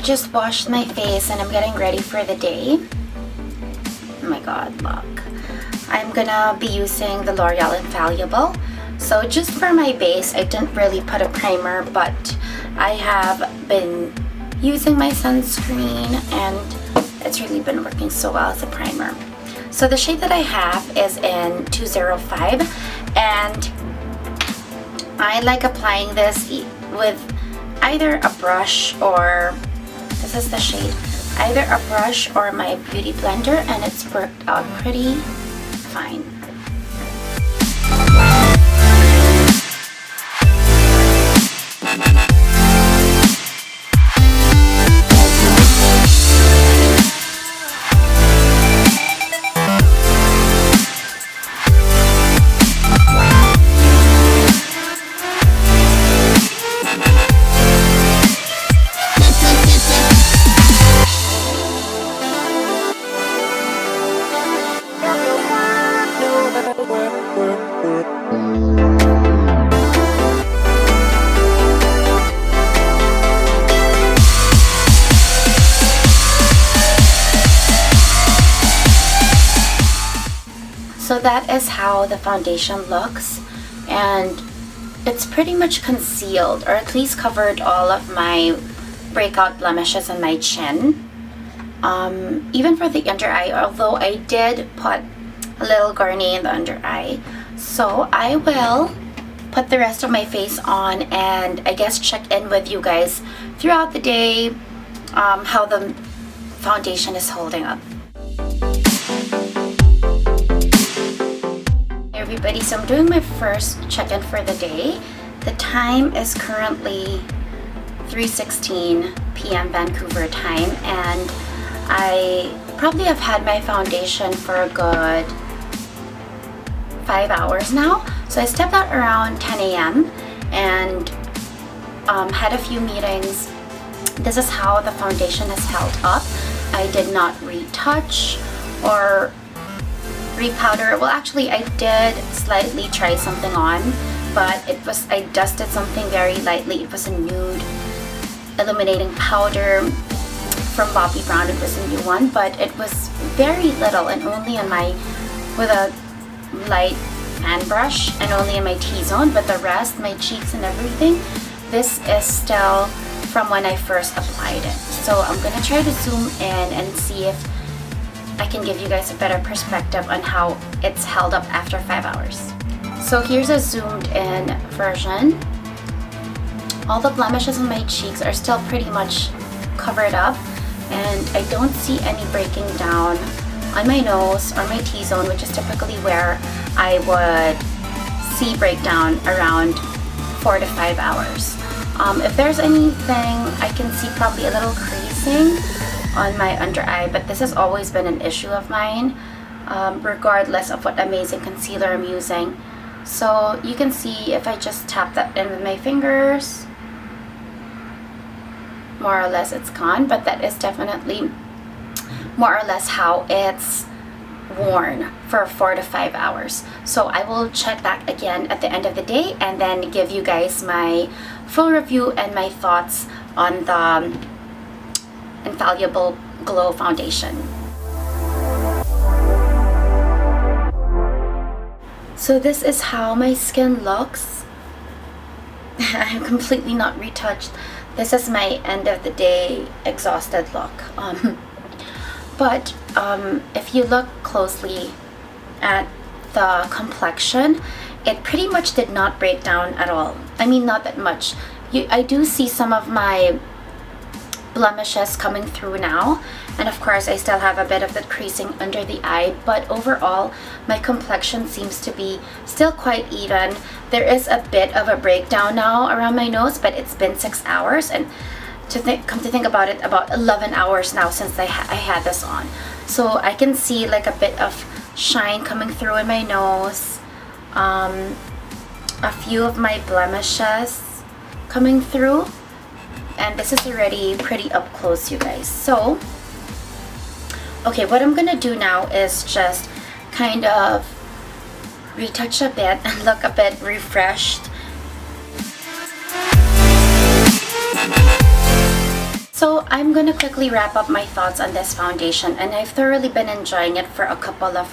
I've just washed my face and I'm getting ready for the day. Oh my god, look. I'm gonna be using the L'Oreal Infallible. So just for my base, I didn't really put a primer, but I have been using my sunscreen and it's really been working so well as a primer. So the shade that I have is in 205, and I like applying this with either a brush or, this is the shade, either a brush or my beauty blender, and it's worked out pretty fine. So that is how the foundation looks, and it's pretty much concealed, or at least covered all of my breakout blemishes on my chin. Even for the under eye, although I did put a little Garnier in the under eye. So I will put the rest of my face on and I guess check in with you guys throughout the day, how the foundation is holding up. Everybody, so I'm doing my first check-in for the day. The time is currently 3:16 p.m. Vancouver time, and I probably have had my foundation for a good 5 hours now. So I stepped out around 10 a.m. and had a few meetings. This is how the foundation has held up. I did not retouch or repowder. Well, actually I did slightly try something on, but I dusted something very lightly. It was a nude illuminating powder from Bobbi Brown. It was a new one, but it was very little and only on with a light fan brush and only in my T-zone, but the rest, my cheeks and everything, this is still from when I first applied it. So I'm gonna try to zoom in and see if I can give you guys a better perspective on how it's held up after 5 hours. So here's a zoomed in version. All the blemishes on my cheeks are still pretty much covered up, and I don't see any breaking down on my nose or my T-zone, which is typically where I would see breakdown around 4 to 5 hours. If there's anything, I can see probably a little creasing on my under eye, but this has always been an issue of mine, regardless of what amazing concealer I'm using. So you can see if I just tap that in with my fingers, more or less it's gone, but that is definitely more or less how it's worn for 4 to 5 hours. So I will check back again at the end of the day and then give you guys my full review and my thoughts on the Infallible Glow Foundation. So this is how my skin looks. I'm completely not retouched. This is my end of the day exhausted look. But if you look closely at the complexion, it pretty much did not break down at all. I mean, not that much. I do see some of my blemishes coming through now, and of course I still have a bit of the creasing under the eye, but overall my complexion seems to be still quite even. There is a bit of a breakdown now around my nose, but it's been 6 hours, and come to think about it, about 11 hours now since I had this on. So I can see like a bit of shine coming through in my nose, a few of my blemishes coming through, and this is already pretty up close, you guys. So okay, what I'm gonna do now is just kind of retouch a bit and look a bit refreshed. So I'm gonna quickly wrap up my thoughts on this foundation, and I've thoroughly been enjoying it for a couple of,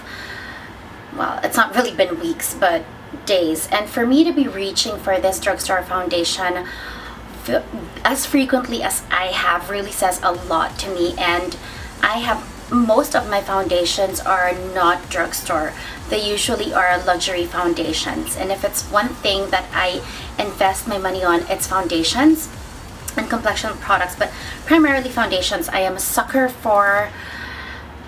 well, it's not really been weeks, but days. And for me to be reaching for this Drugstore foundation as frequently as I have really says a lot to me. And I have, most of my foundations are not Drugstore. They usually are luxury foundations, and if it's one thing that I invest my money on, it's foundations and complexion products, but primarily foundations. I am a sucker for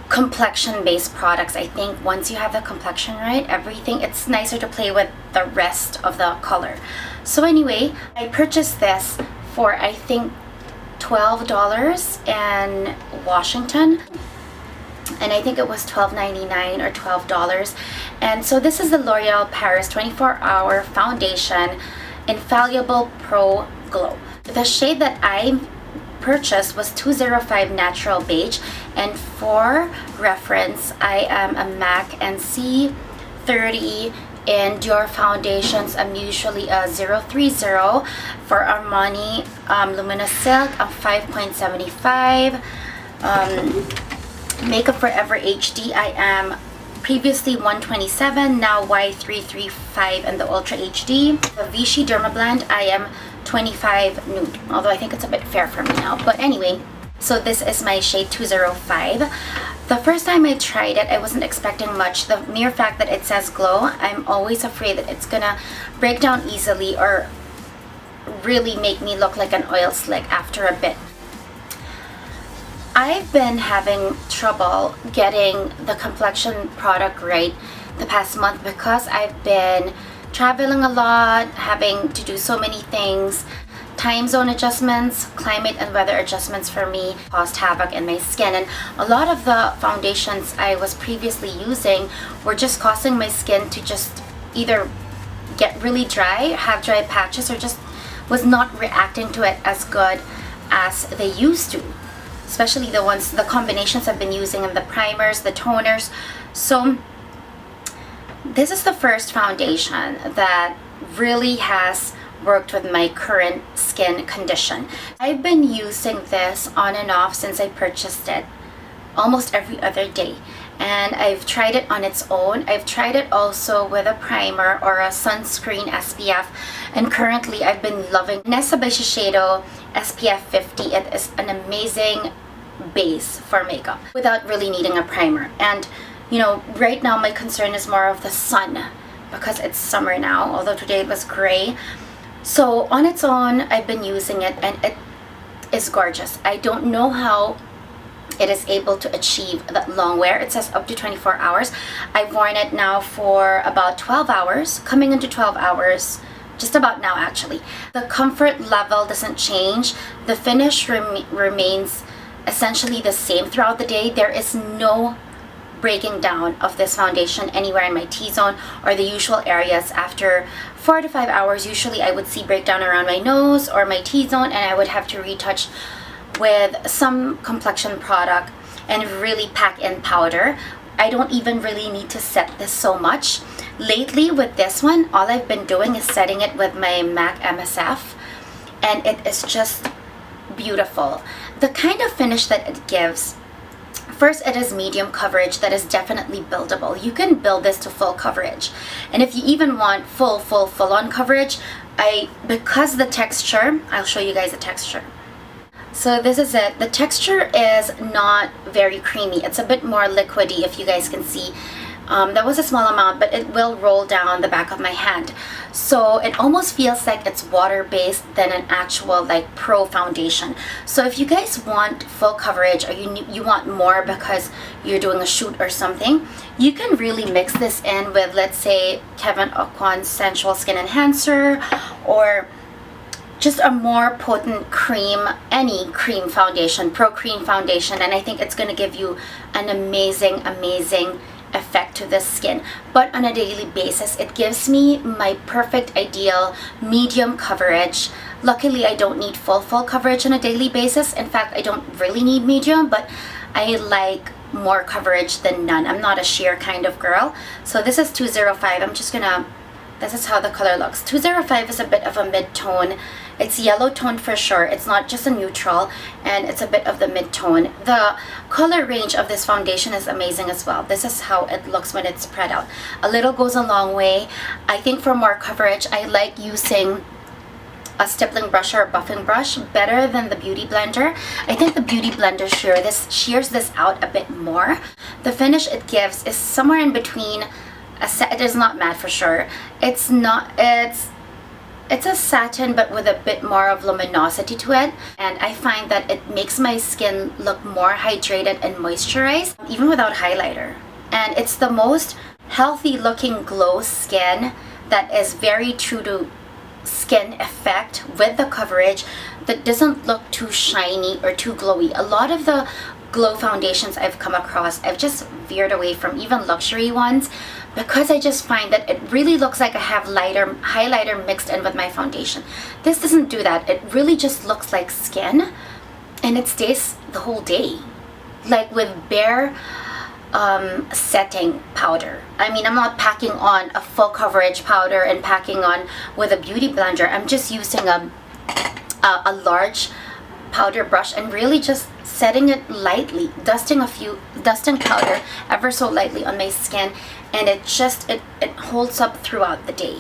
complexion based products. I think once you have the complexion right, everything, it's nicer to play with the rest of the color. So anyway, I purchased this for I think $12 in Washington, and I think it was $12.99 or $12. And so this is the L'Oreal Paris 24-hour foundation Infallible Pro Glow. The shade that I purchased was 205 Natural Beige, and for reference, I am a MAC and C30 in Dior foundations. I'm usually a 030. For Armani Luminous Silk, I'm 5.75. Makeup Forever HD, I am previously 127, now Y335 in the Ultra HD. The Vichy Dermablend, I am 25 Nude, although I think it's a bit fair for me now. But anyway, so this is my shade 205. The first time I tried it, I wasn't expecting much. The mere fact that it says glow, I'm always afraid that it's gonna break down easily or really make me look like an oil slick after a bit. I've been having trouble getting the complexion product right the past month because I've been traveling a lot, having to do so many things. Time zone adjustments, climate and weather adjustments for me caused havoc in my skin, and a lot of the foundations I was previously using were just causing my skin to just either get really dry, have dry patches, or just was not reacting to it as good as they used to. Especially the combinations I've been using, and the primers, the toners. So this is the first foundation that really has worked with my current skin condition. I've been using this on and off since I purchased it almost every other day. And I've tried it on its own. I've tried it also with a primer or a sunscreen SPF. And currently I've been loving Nessa by Shiseido SPF 50. It is an amazing base for makeup without really needing a primer. And you know, right now my concern is more of the sun because it's summer now, although today it was gray. So on its own, I've been using it and it is gorgeous. I don't know how it is able to achieve that long wear. It says up to 24 hours. I've worn it now for about 12 hours, coming into 12 hours, just about now actually. The comfort level doesn't change. The finish remains essentially the same throughout the day. There is no breaking down of this foundation anywhere in my T-zone or the usual areas. After 4 to 5 hours, usually I would see breakdown around my nose or my T-zone, and I would have to retouch with some complexion product and really pack in powder. I don't even really need to set this so much. Lately with this one, all I've been doing is setting it with my MAC MSF, and it is just beautiful. The kind of finish that it gives, first, it is medium coverage that is definitely buildable. You can build this to full coverage. And if you even want full-on coverage, because the texture, I'll show you guys the texture. So this is it. The texture is not very creamy. It's a bit more liquidy, if you guys can see. That was a small amount, but it will roll down the back of my hand. So it almost feels like it's water-based than an actual like pro foundation. So if you guys want full coverage, or you want more because you're doing a shoot or something, you can really mix this in with, let's say, Kevyn Aucoin's Sensual Skin Enhancer, or just a more potent cream, any cream foundation, pro cream foundation, and I think it's going to give you an amazing effect to the skin. But on a daily basis, it gives me my perfect ideal medium coverage. Luckily, I don't need full coverage on a daily basis. In fact, I don't really need medium, but I like more coverage than none. I'm not a sheer kind of girl. So this is 205. I'm just gonna This is how the color looks. 205 is a bit of a mid-tone. It's yellow toned for sure. It's not just a neutral, and it's a bit of the mid-tone. The color range of this foundation is amazing as well. This is how it looks when it's spread out. A little goes a long way. I think for more coverage, I like using a stippling brush or a buffing brush better than the Beauty Blender. I think the Beauty Blender shears this out a bit more. The finish it gives is somewhere in between. It is not matte for sure. It's a satin but with a bit more of luminosity to it, and I find that it makes my skin look more hydrated and moisturized even without highlighter. And it's the most healthy looking glow skin that is very true to skin effect with the coverage, that doesn't look too shiny or too glowy. A lot of the glow foundations I've come across, I've just veered away from, even luxury ones, because I just find that it really looks like I have highlighter mixed in with my foundation. This doesn't do that. It really just looks like skin, and it stays the whole day, like with bare setting powder. I mean, I'm not packing on a full coverage powder and packing on with a Beauty Blender. I'm just using a large powder brush and really just setting it lightly, dusting powder ever so lightly on my skin, and it holds up throughout the day.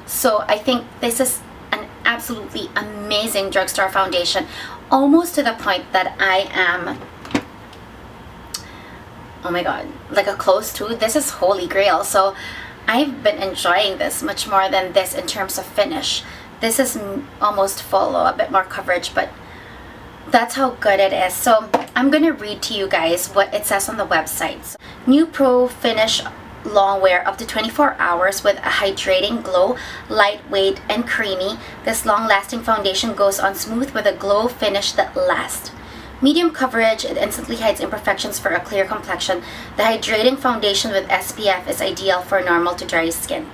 So I think this is an absolutely amazing drugstore foundation, almost to the point that I am, oh my god, like a close to, this is holy grail. So I've been enjoying this much more than this in terms of finish. This is almost full, a bit more coverage, but that's how good it is. So I'm gonna read to you guys what it says on the website. New Pro Finish Long Wear up to 24 hours with a hydrating glow, lightweight and creamy. This long-lasting foundation goes on smooth with a glow finish that lasts. Medium coverage, it instantly hides imperfections for a clear complexion. The hydrating foundation with SPF is ideal for normal to dry skin.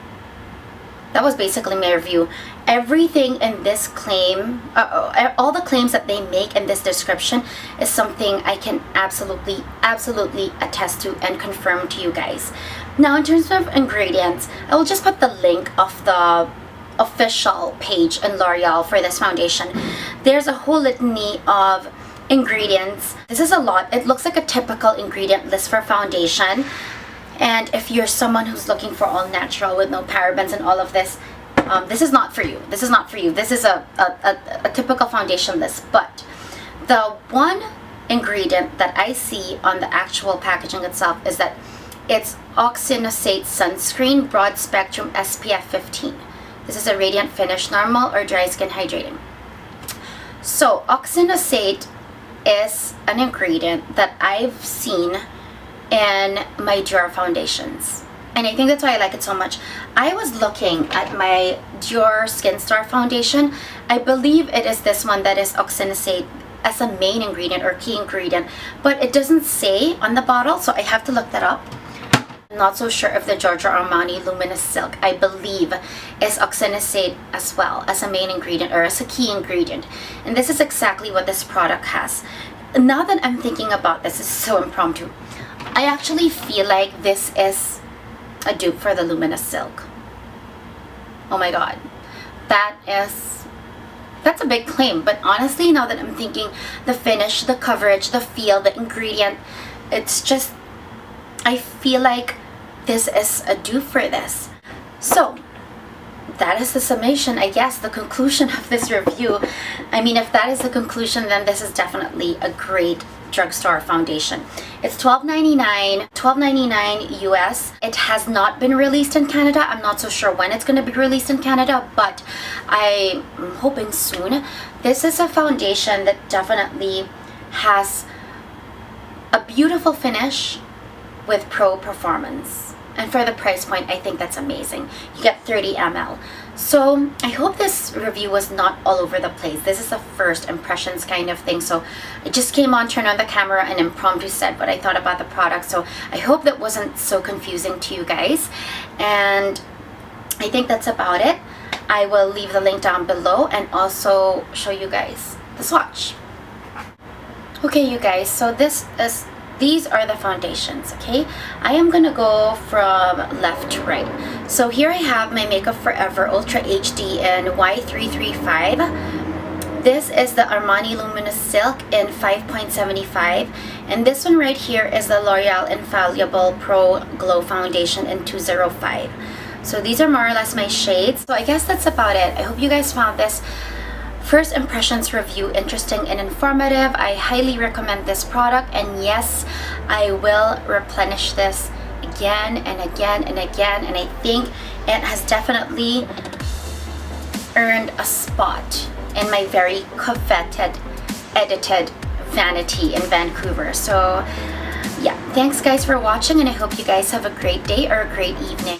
That was basically my review. Everything in this claim, all the claims that they make in this description is something I can absolutely attest to and confirm to you guys. Now, in terms of ingredients, I will just put the link of the official page in L'Oreal for this foundation. There's a whole litany of ingredients. This is a lot. It looks like a typical ingredient list for foundation. And if you're someone who's looking for all natural with no parabens and all of this, this is not for you. This is not for you. This is a typical foundation list. But the one ingredient that I see on the actual packaging itself is that it's oxynosate sunscreen broad spectrum SPF 15. This is a radiant finish, normal or dry skin hydrating. So oxynosate is an ingredient that I've seen in my Dior foundations, and I think that's why I like it so much. I was looking at my Dior Skin Star foundation. I believe it is this one that is oxynosate as a main ingredient or key ingredient, but it doesn't say on the bottle, so I have to look that up. I'm not so sure if the Giorgio Armani Luminous Silk, I believe, is oxynosate as well as a main ingredient or as a key ingredient, and this is exactly what this product has. Now that I'm thinking about this, is so impromptu, I actually feel like this is a dupe for the Luminous Silk. Oh my god. That's a big claim, but honestly, now that I'm thinking, the finish, the coverage, the feel, the ingredient, it's just, I feel like this is a dupe for this. So that is the summation, I guess, the conclusion of this review. I mean, if that is the conclusion, then this is definitely a great drugstore foundation. It's $12.99 US. It has not been released in Canada. I'm not so sure when it's going to be released in Canada, but I'm hoping soon. This is a foundation that definitely has a beautiful finish with pro performance, and for the price point, I think that's amazing. You get 30 ml. So I hope this review was not all over the place. This is a first impressions kind of thing, so I just came on, turned on the camera, and impromptu said what I thought about the product. So I hope that wasn't so confusing to you guys, and I think that's about it. I will leave the link down below and also show you guys the swatch. Okay, you guys, so this is these are the foundations, okay? I am gonna go from left to right. So here I have my Makeup Forever Ultra HD in Y335. This is the Armani Luminous Silk in 5.75. And this one right here is the L'Oreal Infallible Pro Glow Foundation in 205. So these are more or less my shades. So I guess that's about it. I hope you guys found this first impressions review interesting and informative. I highly recommend this product, and yes, I will replenish this again and again and again, and I think it has definitely earned a spot in my very coveted edited vanity in Vancouver. So yeah, thanks guys for watching, and I hope you guys have a great day or a great evening.